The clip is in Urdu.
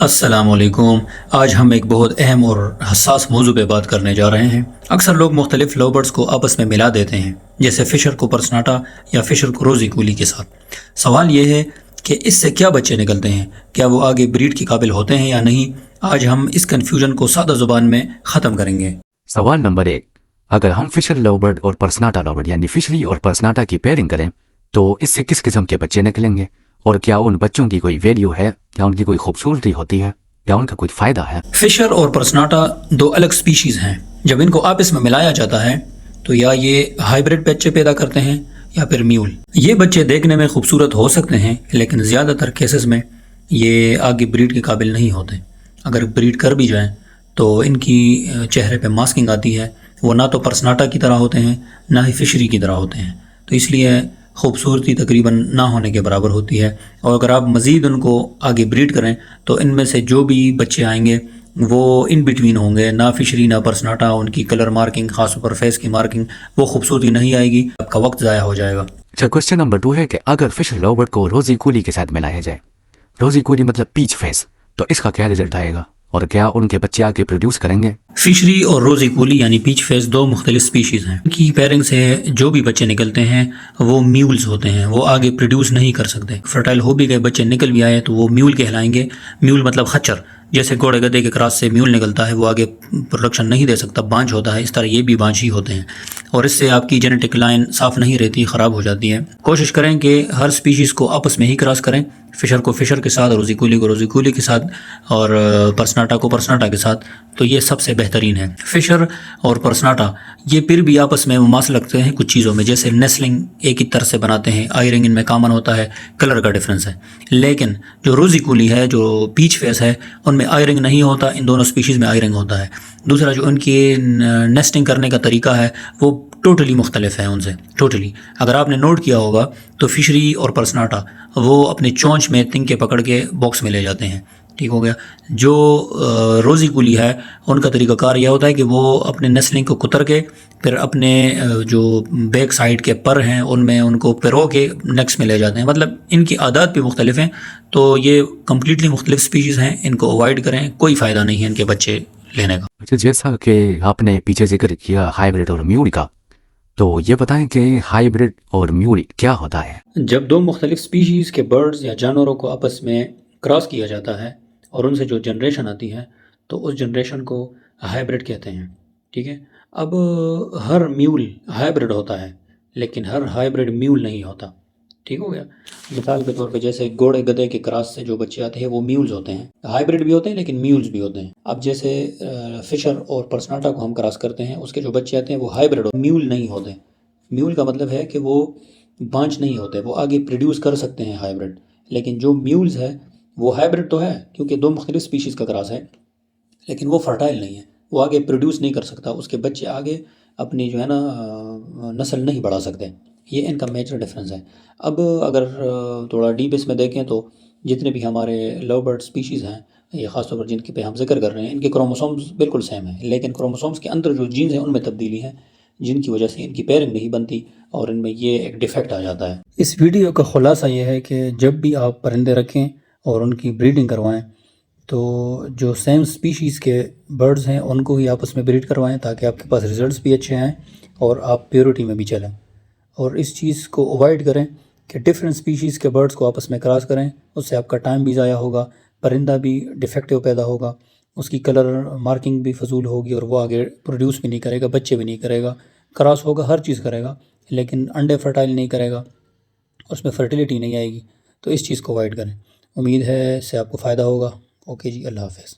السلام علیکم۔ آج ہم ایک بہت اہم اور حساس موضوع پہ بات کرنے جا رہے ہیں۔ اکثر لوگ مختلف لو برڈز کو آپس میں ملا دیتے ہیں، جیسے فشر کو پرسناٹا یا فشر کو روزی کولی کے ساتھ۔ سوال یہ ہے کہ اس سے کیا بچے نکلتے ہیں؟ کیا وہ آگے بریڈ کے قابل ہوتے ہیں یا نہیں؟ آج ہم اس کنفیوژن کو سادہ زبان میں ختم کریں گے۔ سوال نمبر 1، اگر ہم فشر لو برڈ اور پرسناٹا لو برڈ یعنی فشری اور پرسناٹا کی پیئرنگ کریں تو اس سے کس قسم کے بچے نکلیں گے، اور کیا ان بچوں کی کوئی ویلیو ہے، یا ان کی کوئی خوبصورتی ہوتی ہے، یا ان کا کوئی فائدہ ہے؟ فشر اور پرسناٹا دو الگ سپیشیز ہیں۔ جب ان کو آپس میں ملایا جاتا ہے تو یا یہ ہائیبرڈ بچے پیدا کرتے ہیں یا پھر میول۔ یہ بچے دیکھنے میں خوبصورت ہو سکتے ہیں، لیکن زیادہ تر کیسز میں یہ آگے بریڈ کے قابل نہیں ہوتے۔ اگر بریڈ کر بھی جائیں تو ان کی چہرے پہ ماسکنگ آتی ہے، وہ نہ تو پرسناٹا کی طرح ہوتے ہیں نہ ہی فشری کی طرح ہوتے ہیں، تو اس لیے خوبصورتی تقریباً نہ ہونے کے برابر ہوتی ہے۔ اور اگر آپ مزید ان کو آگے بریڈ کریں تو ان میں سے جو بھی بچے آئیں گے وہ ان بٹوین ہوں گے، نہ فشری نہ پرسناٹا۔ ان کی کلر مارکنگ، خاص طور پر فیس کی مارکنگ، وہ خوبصورتی نہیں آئے گی، آپ کا وقت ضائع ہو جائے گا۔ اچھا، کوشچن نمبر 2 ہے کہ اگر فشر لو برڈ کو روزی کولی کے ساتھ ملایا جائے، روزی کولی مطلب پیچ فیس، تو اس کا کیا رزلٹ آئے گا، اور کیا ان کے بچے آگے پروڈیوس کریں گے؟ فشری اور روزی کولی یعنی پیچ فیس دو مختلف سپیشیز ہیں۔ ان کی پیرنگ سے جو بھی بچے نکلتے ہیں وہ میولز ہوتے ہیں، وہ آگے پروڈیوس نہیں کر سکتے۔ فرٹائل ہو بھی گئے، بچے نکل بھی آئے تو وہ میول کہلائیں گے۔ میول مطلب خچر، جیسے گھوڑے گدھے کے کراس سے میول نکلتا ہے، وہ آگے پروڈکشن نہیں دے سکتا، بانجھ ہوتا ہے، اس طرح یہ بھی بانجھ ہی ہوتے ہیں، اور اس سے آپ کی جینیٹک لائن صاف نہیں رہتی، خراب ہو جاتی ہے۔ کوشش کریں کہ ہر سپیشیز کو آپس میں ہی کراس کریں، فشر کو فشر کے ساتھ، روزی کولی کو روزی کولی کے ساتھ، اور پرسناٹا کو پرسناٹا کے ساتھ، تو یہ سب سے بہترین ہے۔ فشر اور پرسناٹا یہ پھر بھی آپس میں مماثل رکھتے ہیں کچھ چیزوں میں، جیسے نیسلنگ ایک ہی طرح سے بناتے ہیں، آئی رنگ ان میں کامن ہوتا ہے، کلر کا ڈفرینس ہے۔ لیکن جو روزی کولی ہے، جو پیچ فیس ہے، ان میں آئی رنگ نہیں ہوتا، ان دونوں سپیشیز میں آئی رنگ ہوتا ہے۔ دوسرا جو ان کی نیسٹنگ کرنے کا طریقہ ہے وہ ٹوٹلی مختلف ہے ان سے، ٹوٹلی۔ اگر آپ نے نوٹ کیا ہوگا تو فشری اور پرسناٹا وہ اپنے چونچ میں تنکے پکڑ کے باکس میں لے جاتے ہیں، ٹھیک ہو گیا۔ جو روزی کولی ہے ان کا طریقہ کار یہ ہوتا ہے کہ وہ اپنے نیسلنگ کو کتر کے پھر اپنے جو بیک سائڈ کے پر ہیں ان میں ان کو پیرو کے نیکس میں لے جاتے ہیں۔ مطلب ان کی عادات بھی مختلف ہیں، تو یہ کمپلیٹلی مختلف سپیشیز ہیں، ان کو اوائڈ کریں، کوئی فائدہ نہیں ہے ان کے بچے لینے کا۔ اچھا، جیسا کہ آپ نے پیچھے ذکر کیا ہائیبرڈ اور میول کا، تو یہ بتائیں کہ ہائیبرڈ اور میول کیا ہوتا ہے؟ جب دو مختلف سپیشیز کے برڈز یا جانوروں کو آپس میں کراس کیا جاتا ہے اور ان سے جو جنریشن آتی ہے تو اس جنریشن کو ہائیبرڈ کہتے ہیں، ٹھیک ہے۔ اب ہر میول ہائیبرڈ ہوتا ہے لیکن ہر ہائیبرڈ میول نہیں ہوتا، ٹھیک ہو گیا۔ مثال کے طور پہ جیسے گھوڑے گدھے کے کراس سے جو بچے آتے ہیں وہ میولز ہوتے ہیں، ہائیبرڈ بھی ہوتے ہیں لیکن میولز بھی ہوتے ہیں۔ اب جیسے فشر اور پرسناٹا کو ہم کراس کرتے ہیں، اس کے جو بچے آتے ہیں وہ ہائیبرڈ میول نہیں ہوتے۔ میول کا مطلب ہے کہ وہ بانچ نہیں ہوتے، وہ آگے پروڈیوس کر سکتے ہیں ہائیبرڈ، لیکن جو میولز ہے وہ ہائیبرڈ تو ہے کیونکہ دو مختلف سپیشیز کا کراس ہے، لیکن وہ فرٹائل نہیں ہے، وہ آگے پروڈیوس نہیں کر سکتا، اس کے بچے آگے اپنی جو ہے نا نسل نہیں بڑھا سکتے۔ یہ ان کا میجر ڈفرینس ہے۔ اب اگر تھوڑا ڈیپ اس میں دیکھیں تو جتنے بھی ہمارے لو برڈ سپیشیز ہیں، یہ خاص طور پر جن کے پہ ہم ذکر کر رہے ہیں، ان کے کروموسومز بالکل سیم ہیں، لیکن کروموسومز کے اندر جو جینز ہیں ان میں تبدیلی ہے، جن کی وجہ سے ان کی پیرنگ نہیں بنتی اور ان میں یہ ایک ڈیفیکٹ آ جاتا ہے۔ اس ویڈیو کا خلاصہ یہ ہے کہ جب بھی آپ پرندے رکھیں اور ان کی بریڈنگ کروائیں تو جو سیم سپیشیز کے برڈز ہیں ان کو ہی آپس میں بریڈ کروائیں، تاکہ آپ کے پاس ریزلٹس بھی اچھے آئیں اور آپ پیورٹی میں بھی چلیں۔ اور اس چیز کو اوائڈ کریں کہ ڈفرینٹ سپیشیز کے برڈز کو آپس میں کراس کریں، اس سے آپ کا ٹائم بھی ضائع ہوگا، پرندہ بھی ڈیفیکٹیو پیدا ہوگا، اس کی کلر مارکنگ بھی فضول ہوگی اور وہ آگے پروڈیوس بھی نہیں کرے گا، بچے بھی نہیں کرے گا، کراس ہوگا، ہر چیز کرے گا لیکن انڈے فرٹائل نہیں کرے گا، اس میں فرٹیلیٹی نہیں آئے گی۔ تو اس چیز کو اوائڈ کریں۔ امید ہے اس سے آپ کو فائدہ ہوگا۔ اوکے جی، اللہ حافظ۔